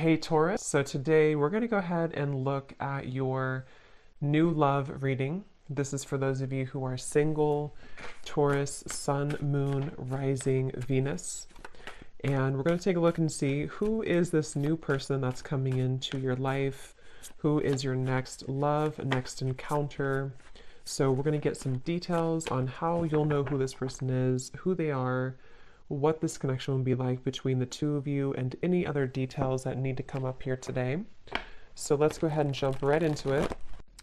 Hey Taurus, so today we're going to go ahead and look at your new love reading. This is for those of you who are single, Taurus, Sun, Moon, Rising, Venus. And we're going to take a look and see who is this new person that's coming into your life, who is your next love, next encounter. So we're going to get some details on how you'll know who this person is, who they are, what this connection will be like between the two of you, and any other details that need to come up here today. So let's go ahead and jump right into it.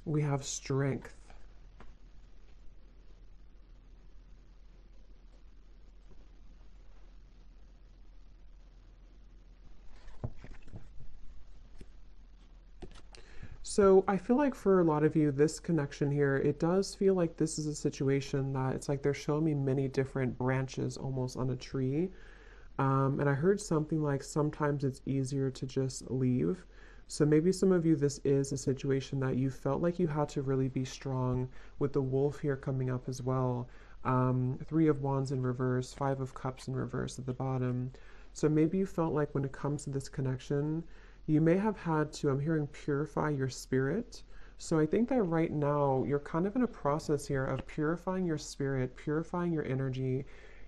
We have strength. So I feel like for a lot of you, this connection here, it does feel like this is a situation that it's like they're showing me many different branches almost on a tree. And I heard something like sometimes it's easier to just leave. So maybe some of you, this is a situation that you felt like you had to really be strong with the wolf here coming up as well. Three of Wands in reverse, Five of Cups in reverse at the bottom. So maybe you felt like when it comes to this connection, you may have had to, I'm hearing, purify your spirit. So I think that right now you're kind of in a process here of purifying your spirit, purifying your energy.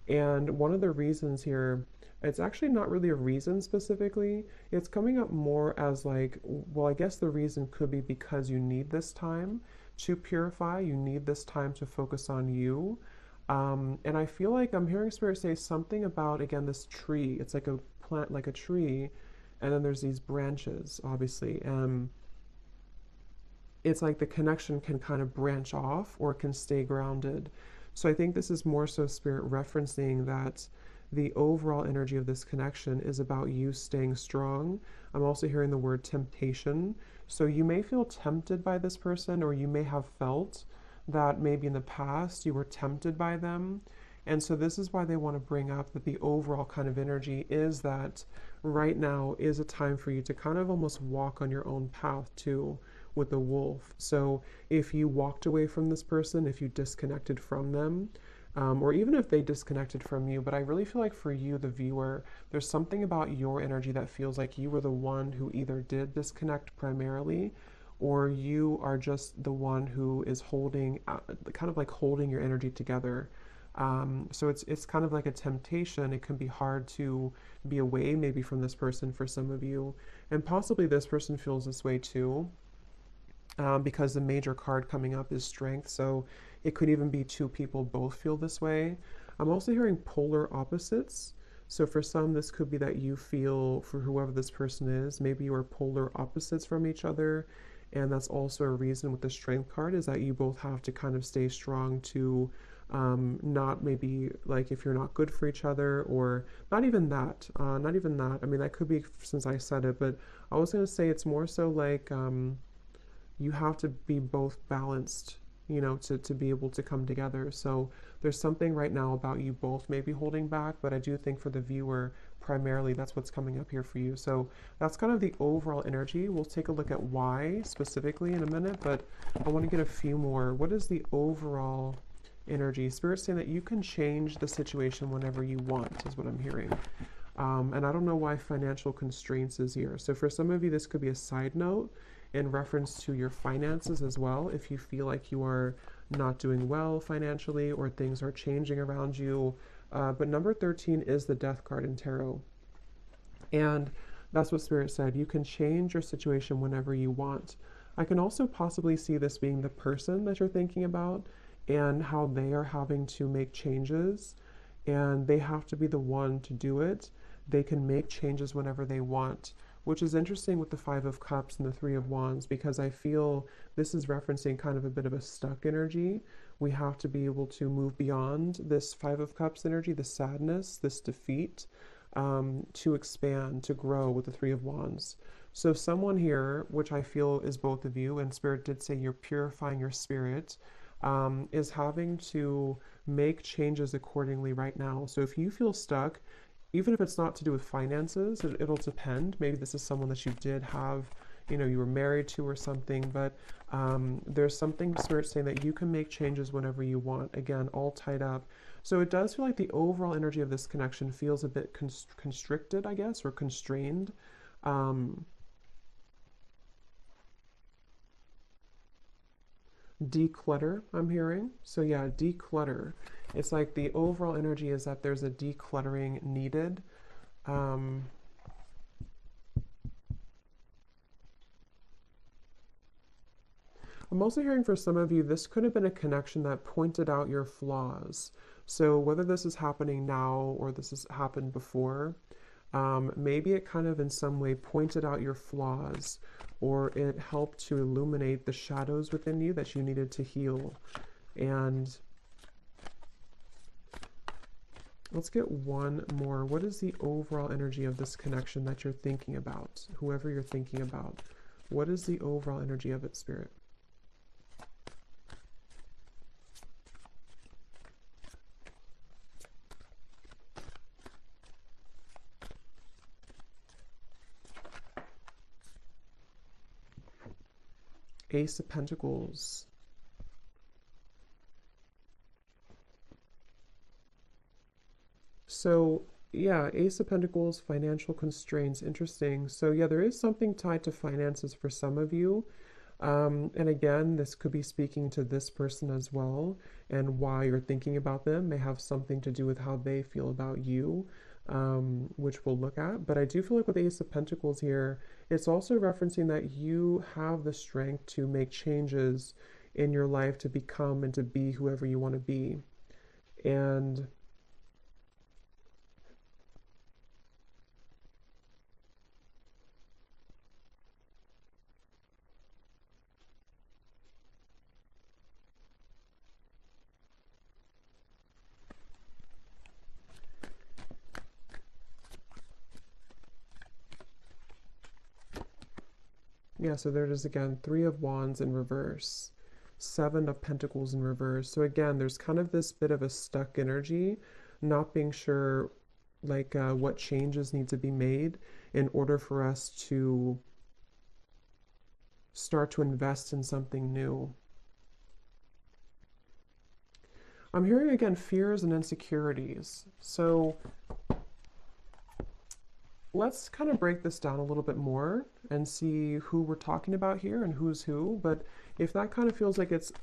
And one of the reasons here, it's actually not really a reason specifically. It's coming up more as like, well, I guess the reason could be because you need this time to purify. You need this time to focus on you. And I feel like I'm hearing Spirit say something about, again, this tree. It's like a plant, like a tree. And then there's these branches, obviously. And it's like the connection can kind of branch off or can stay grounded. So I think this is more so Spirit referencing that the overall energy of this connection is about you staying strong. I'm also hearing the word temptation. So you may feel tempted by this person, or you may have felt that maybe in the past you were tempted by them. And so this is why they want to bring up that the overall kind of energy is that right now is a time for you to kind of almost walk on your own path too with the wolf. So if you walked away from this person, if you disconnected from them, or even if they disconnected from you, but I really feel like for you, the viewer, there's something about your energy that feels like you were the one who either did disconnect primarily, or you are just the one who is holding, kind of like holding your energy together. So it's kind of like a temptation. It can be hard to be away maybe from this person for some of you, and possibly this person feels this way too, because the major card coming up is strength. So it could even be two people both feel this way. I'm also hearing polar opposites. So for some, this could be that you feel, for whoever this person is, maybe you are polar opposites from each other. And that's also a reason with the strength card is that you both have to kind of stay strong to not maybe like if you're not good for each other, or not even that, not even that. I mean, that could be since I said it, but I was going to say it's more so like you have to be both balanced, you know, to be able to come together. So there's something right now about you both maybe holding back, but I do think for the viewer, primarily that's what's coming up here for you. So that's kind of the overall energy. We'll take a look at why specifically in a minute, but I want to get a few more. What is the overall energy? Spirit's saying that you can change the situation whenever you want, is what I'm hearing. And I don't know why financial constraints is here. So for some of you, this could be a side note in reference to your finances as well. If you feel like you are not doing well financially, or things are changing around you. But number 13 is the Death card in tarot. And that's what Spirit said. You can change your situation whenever you want. I can also possibly see this being the person that you're thinking about and how they are having to make changes, and they have to be the one to do it. They can make changes whenever they want, which is interesting with the Five of Cups and the Three of Wands, because I feel this is referencing kind of a bit of a stuck energy. We have to be able to move beyond this Five of Cups energy, the sadness, this defeat, to expand, to grow with the Three of Wands. So someone here, which I feel is both of you, and Spirit did say you're purifying your spirit, is having to make changes accordingly right now. So if you feel stuck, even if it's not to do with finances, it'll depend. Maybe this is someone that you did have, you know, you were married to or something, but there's something Spirit saying that you can make changes whenever you want. Again, all tied up. So it does feel like the overall energy of this connection feels a bit constricted, I guess, or constrained. Um, declutter, I'm hearing. So yeah, declutter. It's like the overall energy is that there's a decluttering needed. Um, I'm also hearing for some of you, this could have been a connection that pointed out your flaws. So whether this is happening now or this has happened before, maybe it kind of in some way pointed out your flaws, or it helped to illuminate the shadows within you that you needed to heal. And let's get one more. What is the overall energy of this connection that you're thinking about? Whoever you're thinking about, what is the overall energy of it, Spirit? Ace of Pentacles. So yeah, Ace of Pentacles, financial constraints, interesting. So yeah, there is something tied to finances for some of you. And again, this could be speaking to this person as well, and why you're thinking about them may have something to do with how they feel about you, which we'll look at. But I do feel like with the Ace of Pentacles here, it's also referencing that you have the strength to make changes in your life to become and to be whoever you want to be. And yeah, so there it is again, Three of Wands in reverse, Seven of Pentacles in reverse. So again, there's kind of this bit of a stuck energy, not being sure like what changes need to be made in order for us to start to invest in something new. I'm hearing again fears and insecurities. So let's kind of break this down a little bit more and see who we're talking about here and who's who. But if that kind of feels like it's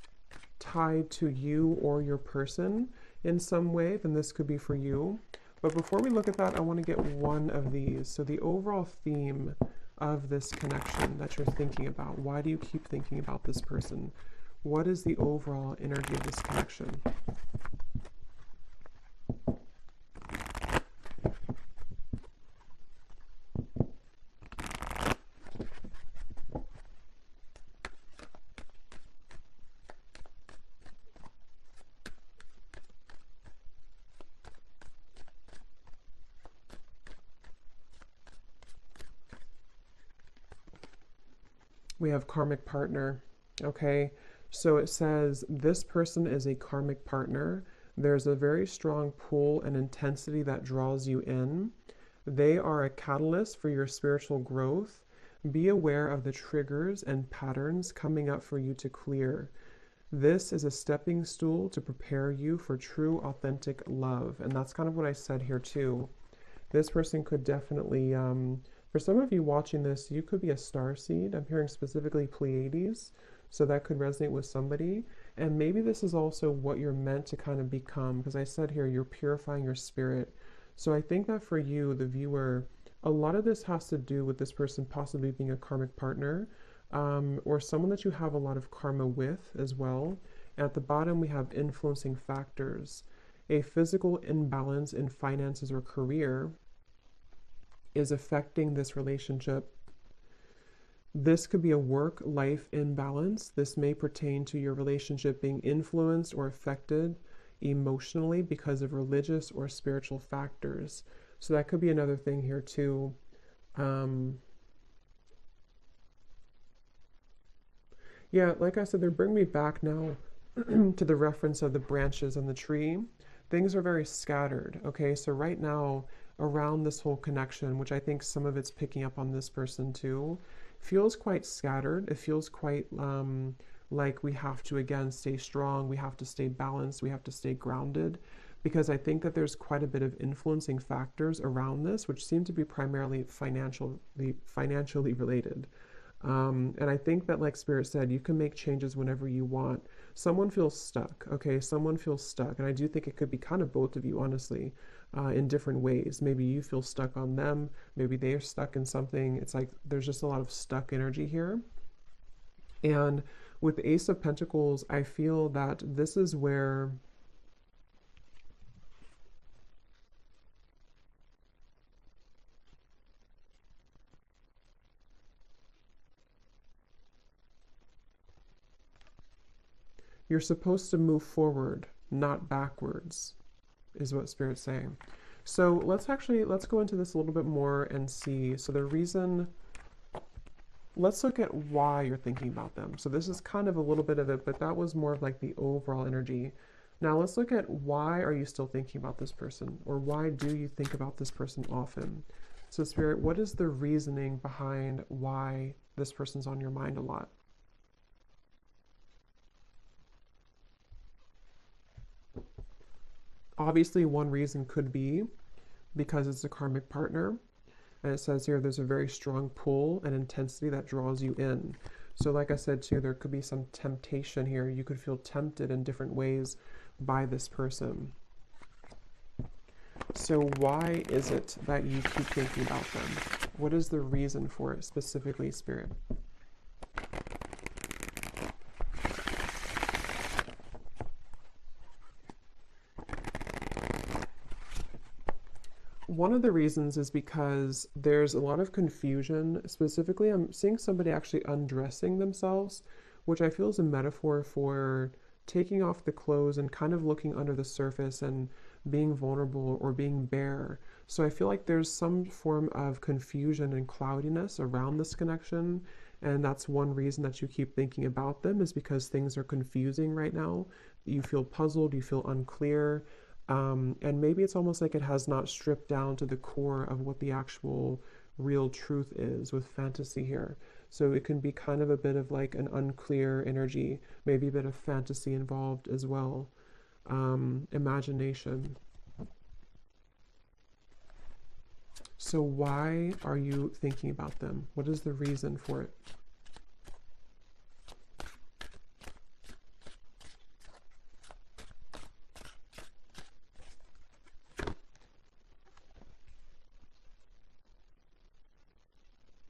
tied to you or your person in some way, then this could be for you. But before we look at that, I want to get one of these. So the overall theme of this connection that you're thinking about, why do you keep thinking about this person? What is the overall energy of this connection? We have karmic partner. Okay, so it says this person is a karmic partner. There's a very strong pull and intensity that draws you in. They are a catalyst for your spiritual growth. Be aware of the triggers and patterns coming up for you to clear. This is a stepping stool to prepare you for true, authentic love. And that's kind of what I said here too. This person could definitely, for some of you watching this, you could be a star seed. I'm hearing specifically Pleiades, so that could resonate with somebody. And maybe this is also what you're meant to kind of become, because I said here, you're purifying your spirit. So I think that for you, the viewer, a lot of this has to do with this person possibly being a karmic partner, or someone that you have a lot of karma with as well. At the bottom, we have influencing factors. A physical imbalance in finances or career is affecting this relationship. This could be a work-life imbalance. This may pertain to your relationship being influenced or affected emotionally because of religious or spiritual factors. So that could be another thing here too. Yeah, like I said, they're bringing me back now to the reference of the branches on the tree. Things are very scattered. Okay, so right now, around this whole connection, which I think some of it's picking up on this person too, feels quite scattered. It feels quite like we have to, again, stay strong. We have to stay balanced. We have to stay grounded. because I think that there's quite a bit of influencing factors around this, which seem to be primarily financially related. And I think that, like Spirit said, you can make changes whenever you want. Someone feels stuck, okay? Someone feels stuck. And I do think it could be kind of both of you, honestly, in different ways. Maybe you feel stuck on them. Maybe they are stuck in something. It's like there's just a lot of stuck energy here. And with the Ace of Pentacles, I feel that this is where you're supposed to move forward, not backwards, is what Spirit's saying. So let's go into this a little bit more and see. So the reason, let's look at why you're thinking about them. So this is kind of a little bit of it, but that was more of like the overall energy. Now let's look at why are you still thinking about this person, or why do you think about this person often? So Spirit, what is the reasoning behind why this person's on your mind a lot? Obviously, one reason could be because it's a karmic partner. And it says here there's a very strong pull and intensity that draws you in. So like I said too, there could be some temptation here. You could feel tempted in different ways by this person. So why is it that you keep thinking about them? What is the reason for it specifically, Spirit? One of the reasons is because there's a lot of confusion. Specifically, I'm seeing somebody actually undressing themselves, which I feel is a metaphor for taking off the clothes and kind of looking under the surface and being vulnerable or being bare. So I feel like there's some form of confusion and cloudiness around this connection. And that's one reason that you keep thinking about them, is because things are confusing right now. You feel puzzled, you feel unclear. And maybe it's almost like it has not stripped down to the core of what the actual real truth is with fantasy here. So it can be kind of a bit of like an unclear energy, maybe a bit of fantasy involved as well. Imagination. So why are you thinking about them? What is the reason for it?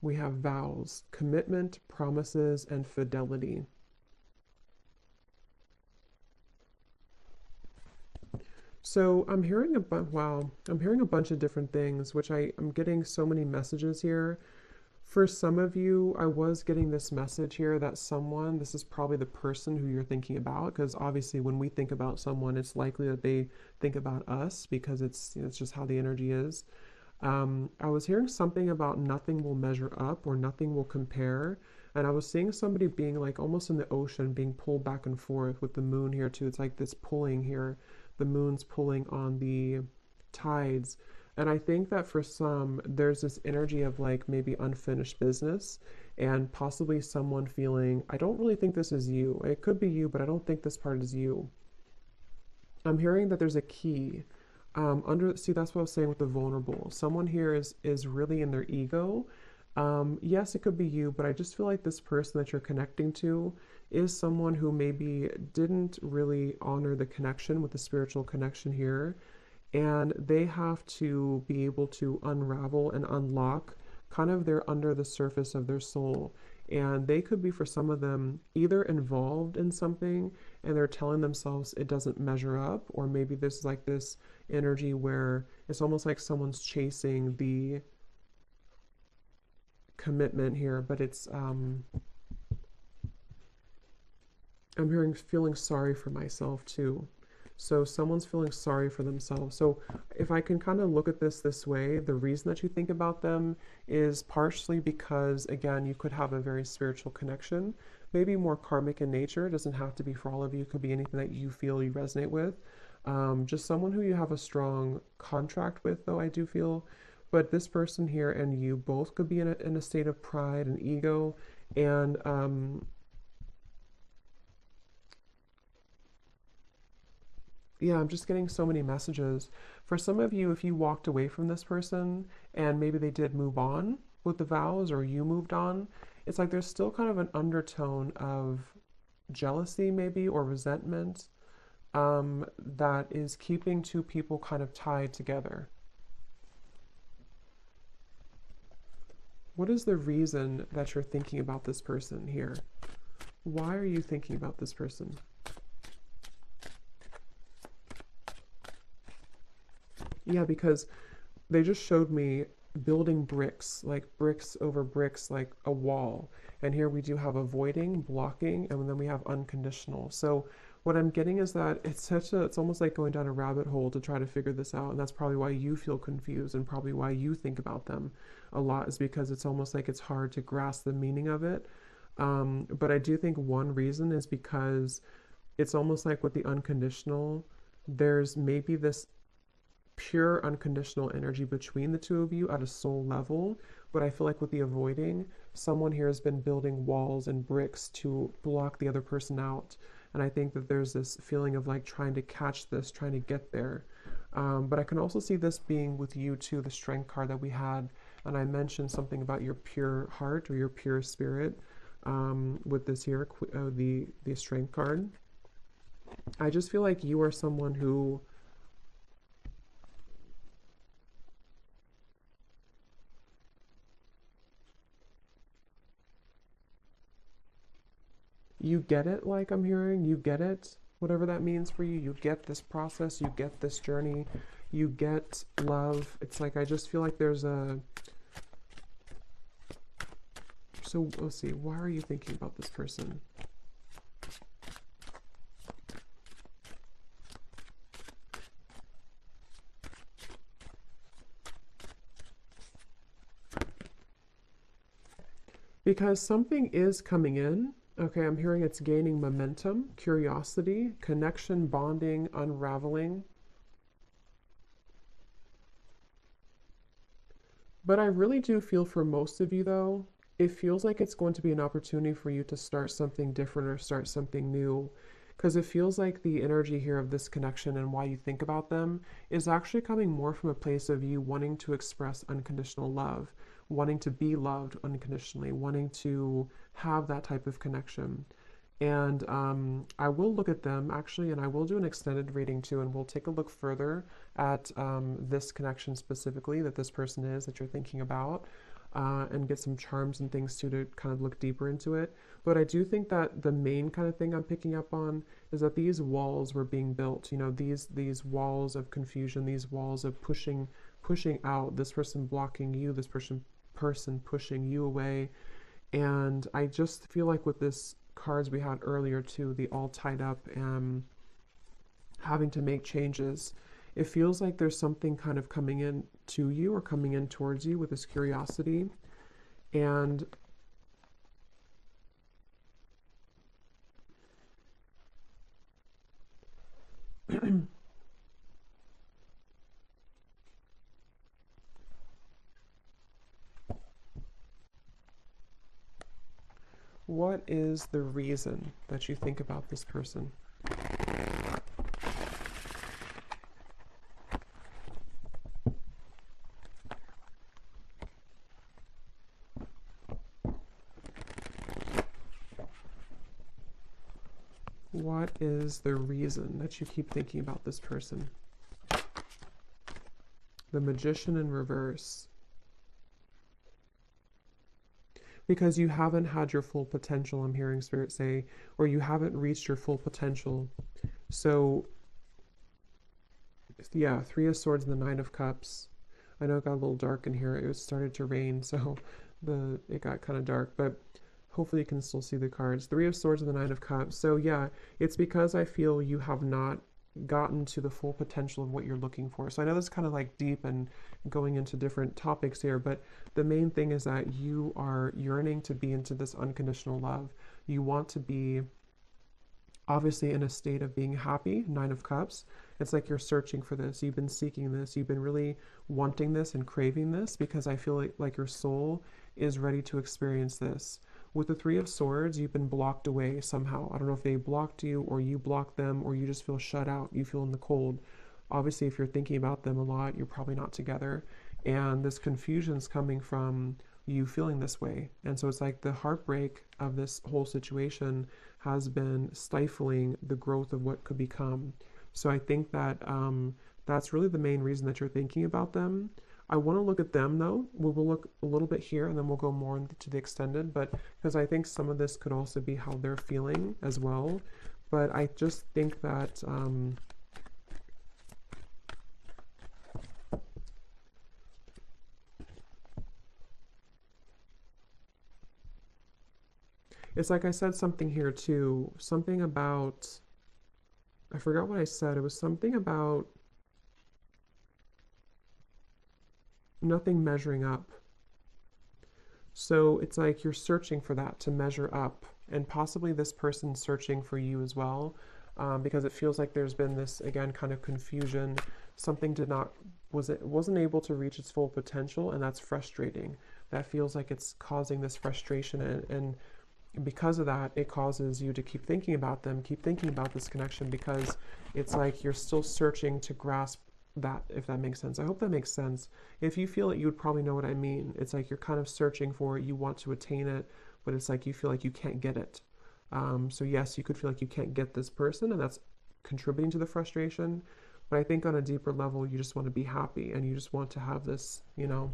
We have vows, commitment, promises, and fidelity. So I'm hearing I'm hearing a bunch of different things, which I'm getting so many messages here. For some of you, I was getting this message here that this is probably the person who you're thinking about, because obviously when we think about someone, it's likely that they think about us, because it's just how the energy is. I was hearing something about nothing will measure up or nothing will compare. And I was seeing somebody being like almost in the ocean, being pulled back and forth with the moon here too. It's like this pulling here. The moon's pulling on the tides. And I think that for some, there's this energy of like maybe unfinished business, and possibly someone feeling, I don't really think this is you. It could be you, but I don't think this part is you. I'm hearing that there's a key. See, that's what I was saying with the vulnerable. Someone here is really in their ego. Yes, it could be you, but I just feel like this person that you're connecting to is someone who maybe didn't really honor the connection with the spiritual connection here, and they have to be able to unravel and unlock kind of their under the surface of their soul. And they could be, for some of them, either involved in something and they're telling themselves it doesn't measure up, or maybe this is like this energy where it's almost like someone's chasing the commitment here, but it's I'm hearing feeling sorry for myself too. So someone's feeling sorry for themselves. So if I can kind of look at this way, the reason that you think about them is partially because, again, you could have a very spiritual connection, maybe more karmic in nature. It doesn't have to be for all of you. It could be anything that you feel you resonate with. Just someone who you have a strong contract with, though, I do feel. But this person here and you both could be in a state of pride and ego, and Yeah, I'm just getting so many messages. For some of you, if you walked away from this person and maybe they did move on with the vows or you moved on, it's like there's still kind of an undertone of jealousy, maybe, or resentment that is keeping two people kind of tied together. What is the reason that you're thinking about this person here? Why are you thinking about this person? Yeah, because they just showed me building bricks, like bricks over bricks, like a wall. And here we do have avoiding, blocking, and then we have unconditional. So what I'm getting is that it's almost like going down a rabbit hole to try to figure this out. And that's probably why you feel confused and probably why you think about them a lot, is because it's almost like it's hard to grasp the meaning of it. But I do think one reason is because it's almost like with the unconditional, there's maybe this pure unconditional energy between the two of you at a soul level. But I feel like with the avoiding, someone here has been building walls and bricks to block the other person out. And I think that there's this feeling of like trying to catch this, trying to get there. But I can also see this being with you too, the strength card that we had. And I mentioned something about your pure heart or your pure spirit with this here, the strength card. I just feel like you are someone who you get it, like I'm hearing, you get it, whatever that means for you. You get this process, you get this journey, you get love. It's like I just feel like there's a. So let's see, why are you thinking about this person? Because something is coming in. Okay, I'm hearing it's gaining momentum, curiosity, connection, bonding, unraveling. But I really do feel for most of you, though, it feels like it's going to be an opportunity for you to start something different or start something new. Because it feels like the energy here of this connection and why you think about them is actually coming more from a place of you wanting to express unconditional love, wanting to be loved unconditionally, wanting to have that type of connection. And I will look at them actually, and I will do an extended reading too, and we'll take a look further at this connection specifically that this person is that you're thinking about, and get some charms and things too to kind of look deeper into it. But I do think that the main kind of thing I'm picking up on is that these walls were being built. You know, these walls of confusion, these walls of pushing out. This person blocking you, this person pushing you away. And I just feel like with this cards we had earlier too, the all tied up and having to make changes, it feels like there's something kind of coming in to you or coming in towards you with this curiosity. And what is the reason that you think about this person? What is the reason that you keep thinking about this person? The Magician in reverse. Because you haven't had your full potential, I'm hearing Spirit say, or you haven't reached your full potential. So, yeah, Three of Swords and the Nine of Cups. I know it got a little dark in here. It started to rain, so it got kind of dark, but hopefully you can still see the cards. Three of Swords and the Nine of Cups. So yeah, it's because I feel you have not gotten to the full potential of what you're looking for. So I know that's kind of like deep and going into different topics here, but the main thing is that you are yearning to be into this unconditional love. You want to be obviously in a state of being happy, Nine of Cups. It's like you're searching for this. You've been seeking this. You've been really wanting this and craving this, because I feel like your soul is ready to experience this. With the Three of Swords, you've been blocked away somehow. I don't know if they blocked you or you blocked them or you just feel shut out. You feel in the cold. Obviously, if you're thinking about them a lot, you're probably not together. And this confusion is coming from you feeling this way. And so it's like the heartbreak of this whole situation has been stifling the growth of what could become. So I think that that's really the main reason that you're thinking about them. I want to look at them though. We'll look a little bit here and then we'll go more into the extended, but because I think some of this could also be how they're feeling as well. But I just think that it's like I said something here too, something about, I forgot what I said. It was something about nothing measuring up. So it's like you're searching for that to measure up, and possibly this person's searching for you as well, because it feels like there's been this, again, kind of confusion. Something wasn't able to reach its full potential, and that's frustrating. That feels like it's causing this frustration, and because of that, it causes you to keep thinking about them, keep thinking about this connection, because it's like you're still searching to grasp that, if that makes sense. I hope that makes sense. If you feel it, you would probably know what I mean. It's like you're kind of searching for it, you want to attain it, but it's like you feel like you can't get it. So yes, you could feel like you can't get this person, and that's contributing to the frustration. But I think on a deeper level, you just want to be happy, and you just want to have this, you know.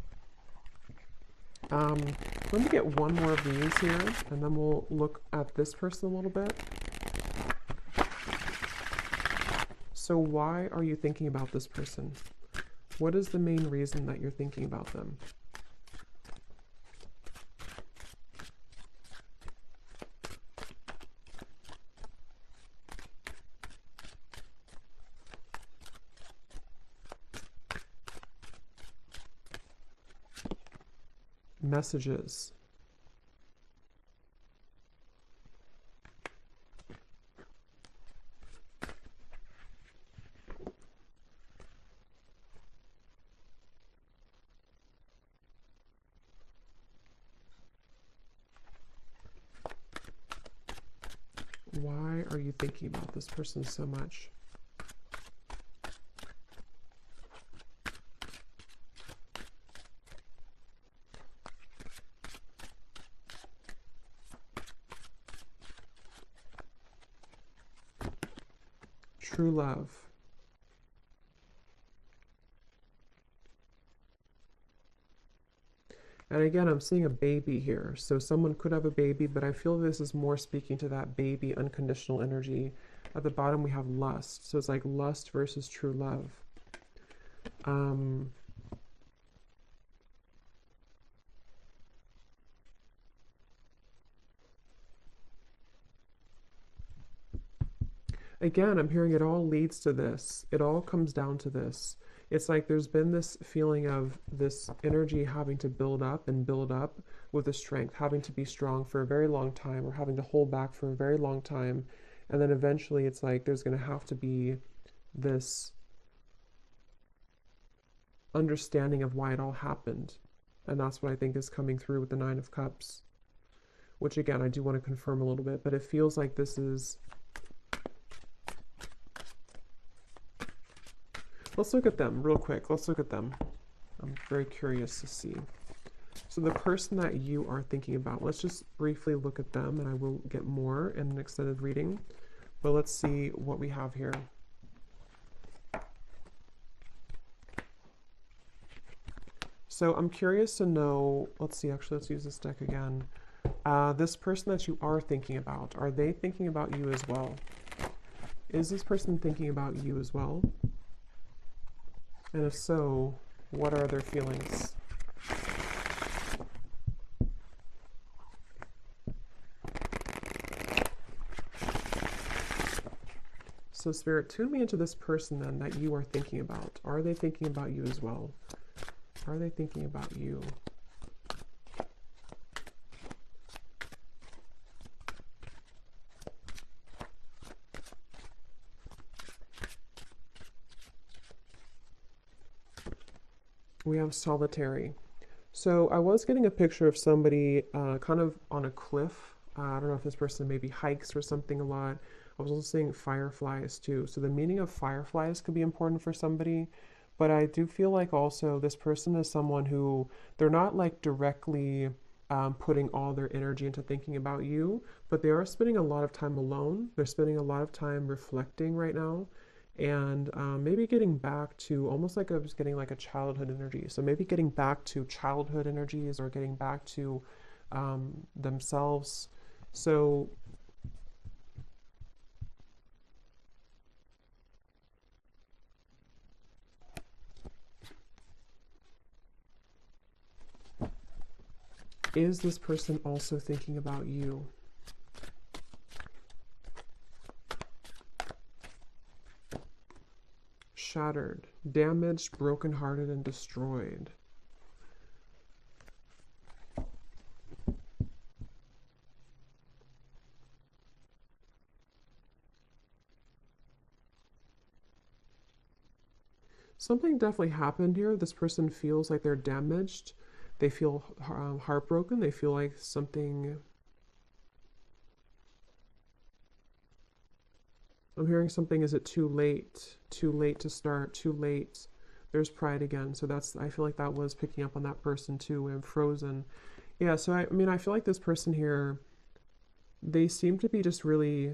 Let me get one more of these here, and then we'll look at this person a little bit. So why are you thinking about this person? What is the main reason that you're thinking about them? Messages. Why are you thinking about this person so much? True love. And again, I'm seeing a baby here. So someone could have a baby, but I feel this is more speaking to that baby unconditional energy. At the bottom, we have lust. So it's like lust versus true love. Again, I'm hearing it all leads to this. It all comes down to this. It's like there's been this feeling of this energy having to build up and build up with the strength, having to be strong for a very long time, or having to hold back for a very long time. And then eventually it's like there's going to have to be this understanding of why it all happened. And that's what I think is coming through with the Nine of Cups, which again, I do want to confirm a little bit, but it feels like this is... Let's look at them real quick. Let's look at them. I'm very curious to see. So the person that you are thinking about, let's just briefly look at them, and I will get more in an extended reading. But let's see what we have here. So I'm curious to know, let's see, actually, let's use this deck again. This person that you are thinking about, are they thinking about you as well? Is this person thinking about you as well? And if so, what are their feelings? So Spirit, tune me into this person then that you are thinking about. Are they thinking about you as well? Are they thinking about you? We have solitary. So I was getting a picture of somebody kind of on a cliff. I don't know if this person maybe hikes or something a lot. I was also seeing fireflies too. So the meaning of fireflies could be important for somebody, but I do feel like also this person is someone who they're not like directly putting all their energy into thinking about you, but they are spending a lot of time alone. They're spending a lot of time reflecting right now and maybe getting back to almost like I was getting like a childhood energy. So maybe getting back to childhood energies or getting back to themselves. So is this person also thinking about you? Shattered, damaged, brokenhearted, and destroyed. Something definitely happened here. This person feels like they're damaged. They feel heartbroken. They feel like something. I'm hearing something. Is it too late? Too late to start. Too late. There's pride again. So that's. I feel like that was picking up on that person too. And frozen. Yeah. So I mean, I feel like this person here. They seem to be just really.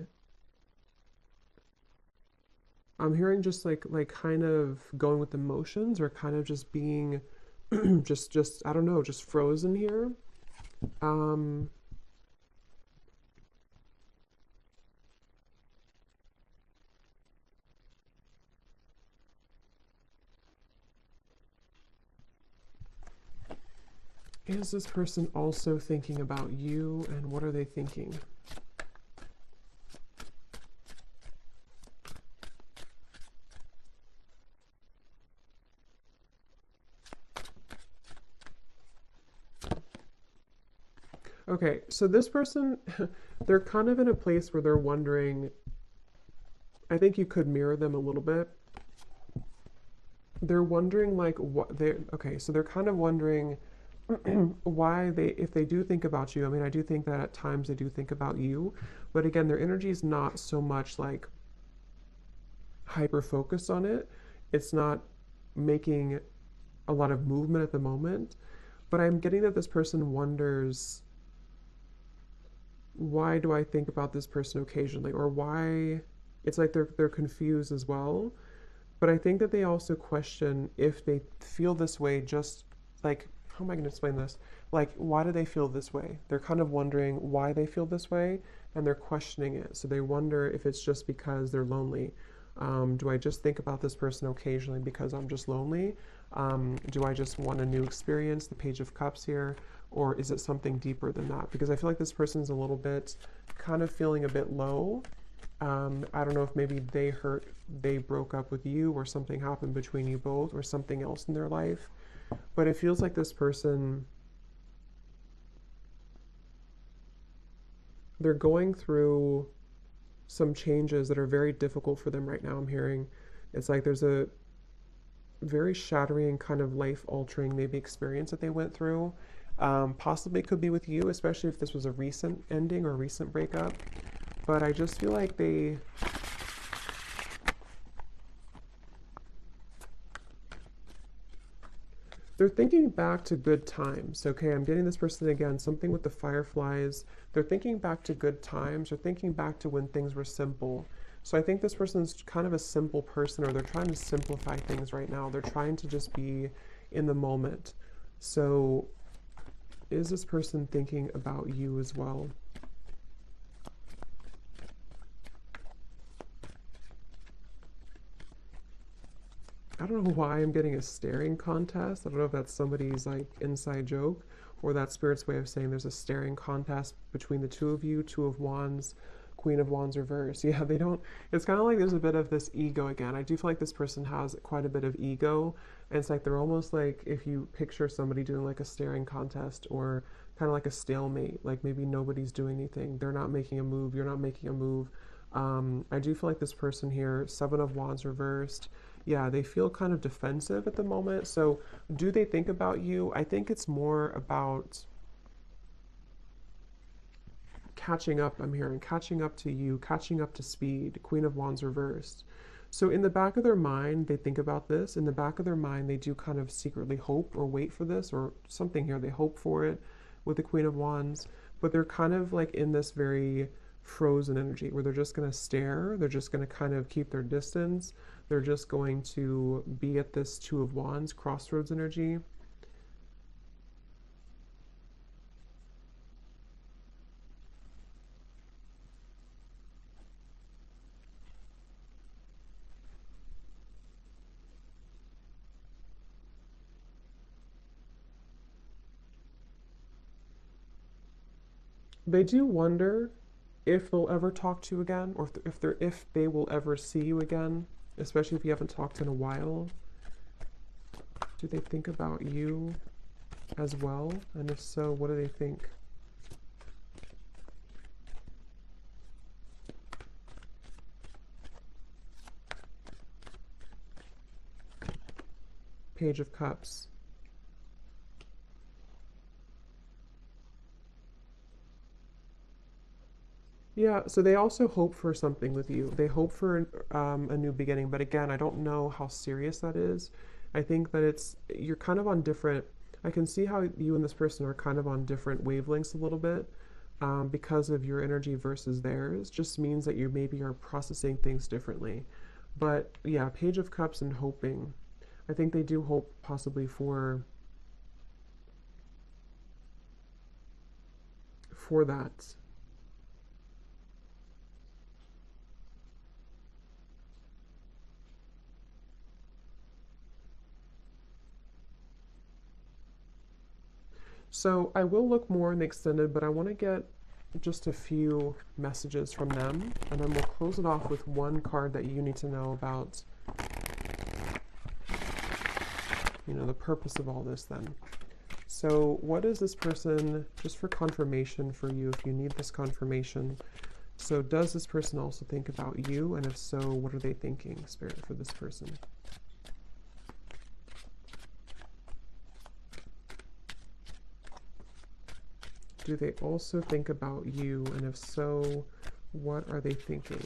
I'm hearing just like kind of going with emotions or kind of just being just I don't know, just frozen here. Um is this person also thinking about you and what are they thinking? Okay, so this person they're kind of in a place where they're wondering, I think you could mirror them a little bit. They're wondering like what they okay, so they're kind of wondering why they if they do think about you. I mean, I do think that at times they do think about you, but again, their energy is not so much like hyper focused on it. It's not making a lot of movement at the moment, but I'm getting that this person wonders, why do I think about this person occasionally, or why it's like they're confused as well. But I think that they also question if they feel this way, just like, how am I going to explain this? Like, why do they feel this way? They're kind of wondering why they feel this way and they're questioning it. So they wonder if it's just because they're lonely. Do I just think about this person occasionally because I'm just lonely? Do I just want a new experience, the Page of Cups here? Or is it something deeper than that? Because I feel like this person's a little bit kind of feeling a bit low. I don't know if maybe they broke up with you or something happened between you both or something else in their life. But it feels like this person, they're going through some changes that are very difficult for them right now. I'm hearing it's like there's a very shattering kind of life altering maybe experience that they went through. Possibly could be with you, especially if this was a recent ending or recent breakup. But I just feel like they're thinking back to good times. Okay, I'm getting this person again, something with the fireflies. They're thinking back to good times. They're thinking back to when things were simple. So I think this person's kind of a simple person, or they're trying to simplify things right now. They're trying to just be in the moment. So is this person thinking about you as well? I don't know why I'm getting a staring contest. I don't know if that's somebody's like inside joke or that spirit's way of saying there's a staring contest between the two of you, Two of Wands, Queen of Wands reverse. Yeah, they don't, it's kind of like there's a bit of this ego again. I do feel like this person has quite a bit of ego. And it's like they're almost like if you picture somebody doing like a staring contest or kind of like a stalemate, like maybe nobody's doing anything. They're not making a move. You're not making a move. I do feel like this person here, Seven of Wands reversed, Yeah, they feel kind of defensive at the moment. So do they think about you? I think it's more about catching up. I'm hearing catching up to you, catching up to speed. Queen of Wands reversed. So in the back of their mind, they think about this. In the back of their mind, they do kind of secretly hope or wait for this or something here. They hope for it with the Queen of Wands, but they're kind of like in this very frozen energy where they're just going to stare. They're just going to kind of keep their distance. They're just going to be at this Two of Wands crossroads energy. They do wonder if they'll ever talk to you again, or if they will ever see you again, especially if you haven't talked in a while. Do they think about you as well? And if so, what do they think? Page of Cups. Yeah, so they also hope for something with you. They hope for a new beginning, but again, I don't know how serious that is. I think that you're kind of on different, I can see how you and this person are kind of on different wavelengths a little bit, because of your energy versus theirs, just means that you maybe are processing things differently. But yeah, Page of Cups and hoping. I think they do hope possibly for that. So I will look more in the extended, but I want to get just a few messages from them, and then we'll close it off with one card that you need to know about, the purpose of all this then. So what is this person, just for confirmation for you, if you need this confirmation, so does this person also think about you? And if so, what are they thinking, Spirit, for this person? Do they also think about you? And if so, what are they thinking?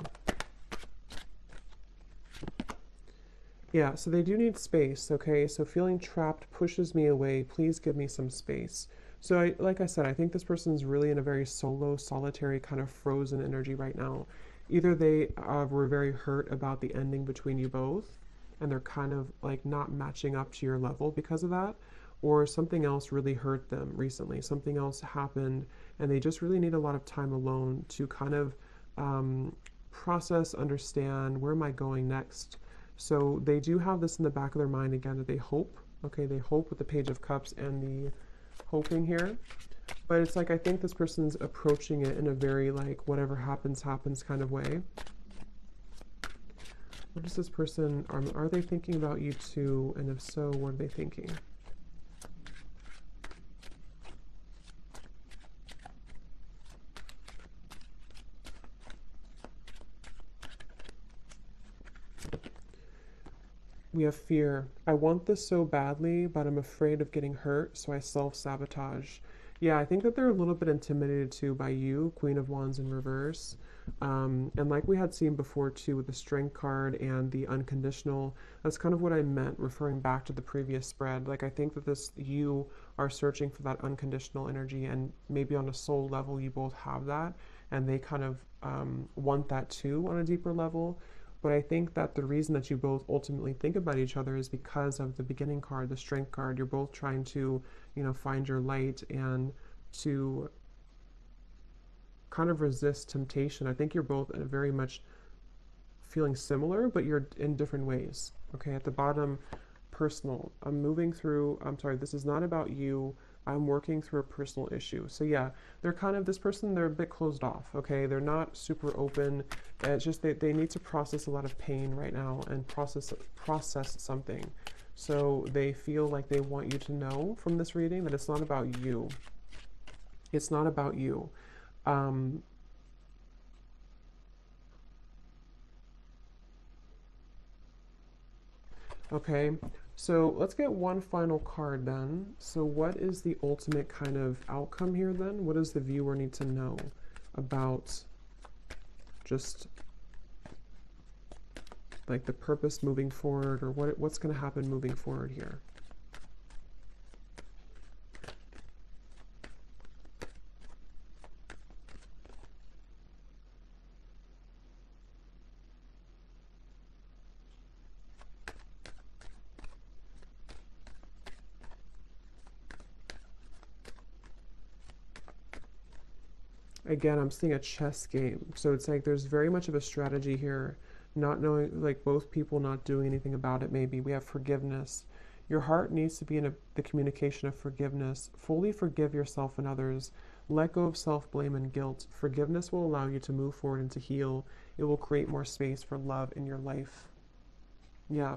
Yeah, so they do need space, okay? So feeling trapped pushes me away. Please give me some space. So like I said, I think this person is really in a very solo, solitary, kind of frozen energy right now. Either they were very hurt about the ending between you both, and they're kind of like not matching up to your level because of that, or something else really hurt them recently. Something else happened, and they just really need a lot of time alone to kind of process, understand, where am I going next? So they do have this in the back of their mind again, that they hope. Okay, they hope with the Page of Cups and the hoping here. But it's like, I think this person's approaching it in a very like, whatever happens, happens kind of way. What is this person, are they thinking about you too? And if so, what are they thinking? We have fear. I want this so badly, but I'm afraid of getting hurt, so I self-sabotage. Yeah, I think that they're a little bit intimidated too by you, Queen of Wands in reverse. And like we had seen before too with the Strength card and the unconditional, that's kind of what I meant referring back to the previous spread. Like I think that you are searching for that unconditional energy, and maybe on a soul level you both have that, and they kind of want that too on a deeper level. But I think that the reason that you both ultimately think about each other is because of the beginning card, the Strength card. You're both trying to, find your light and to kind of resist temptation. I think you're both very much feeling similar, but you're in different ways. Okay, at the bottom, personal. I'm sorry, this is not about you. I'm working through a personal issue. So yeah, they're kind of, this person, they're a bit closed off, okay? They're not super open. It's just they need to process a lot of pain right now and process something. So they feel like they want you to know from this reading that it's not about you. It's not about you. Um, Okay, so let's get one final card then. So what is the ultimate kind of outcome here then? What does the viewer need to know about just like the purpose moving forward, or what's going to happen moving forward here? Again, I'm seeing a chess game. So it's like there's very much of a strategy here, not knowing, like both people not doing anything about it, maybe. We have forgiveness. Your heart needs to be in the communication of forgiveness. Fully forgive yourself and others. Let go of self blame and guilt. Forgiveness will allow you to move forward and to heal. It will create more space for love in your life. Yeah.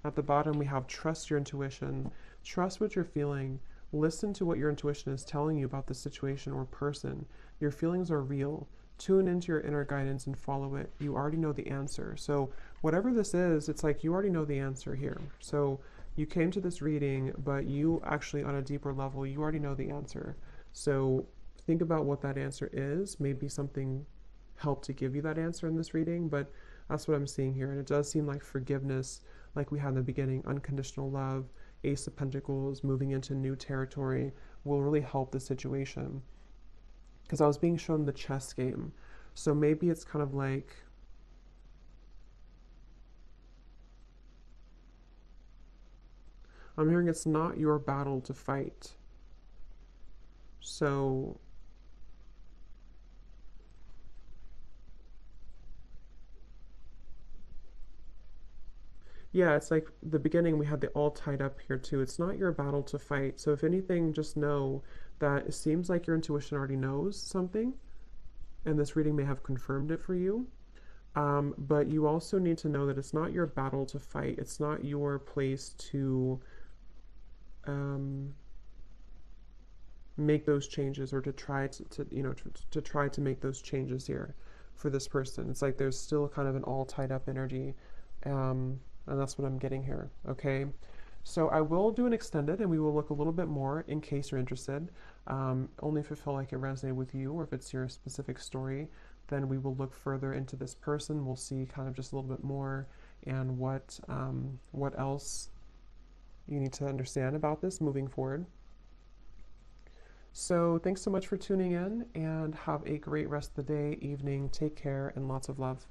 At the bottom, we have trust your intuition. Trust what you're feeling. Listen to what your intuition is telling you about the situation or person. Your feelings are real. Tune into your inner guidance and follow it. You already know the answer. So, whatever this is, it's like you already know the answer here. So, you came to this reading, but you actually, on a deeper level, you already know the answer. So, think about what that answer is. Maybe something helped to give you that answer in this reading, but that's what I'm seeing here. And it does seem like forgiveness, like we had in the beginning, unconditional love, Ace of Pentacles, moving into new territory will really help the situation. Because I was being shown the chess game. So maybe it's kind of like, I'm hearing it's not your battle to fight. So yeah, it's like the beginning we had the all tied up here too. It's not your battle to fight. So if anything, just know that it seems like your intuition already knows something, and this reading may have confirmed it for you. But you also need to know that it's not your battle to fight. It's not your place to um, make those changes, or to try to try to make those changes here for this person. It's like there's still kind of an all tied up energy, and that's what I'm getting here. Okay, so I will do an extended, and we will look a little bit more in case you're interested. Only if it felt like it resonated with you, or if it's your specific story, then we will look further into this person. We'll see kind of just a little bit more, and what else you need to understand about this moving forward. So thanks so much for tuning in, and have a great rest of the day, evening. Take care, and lots of love.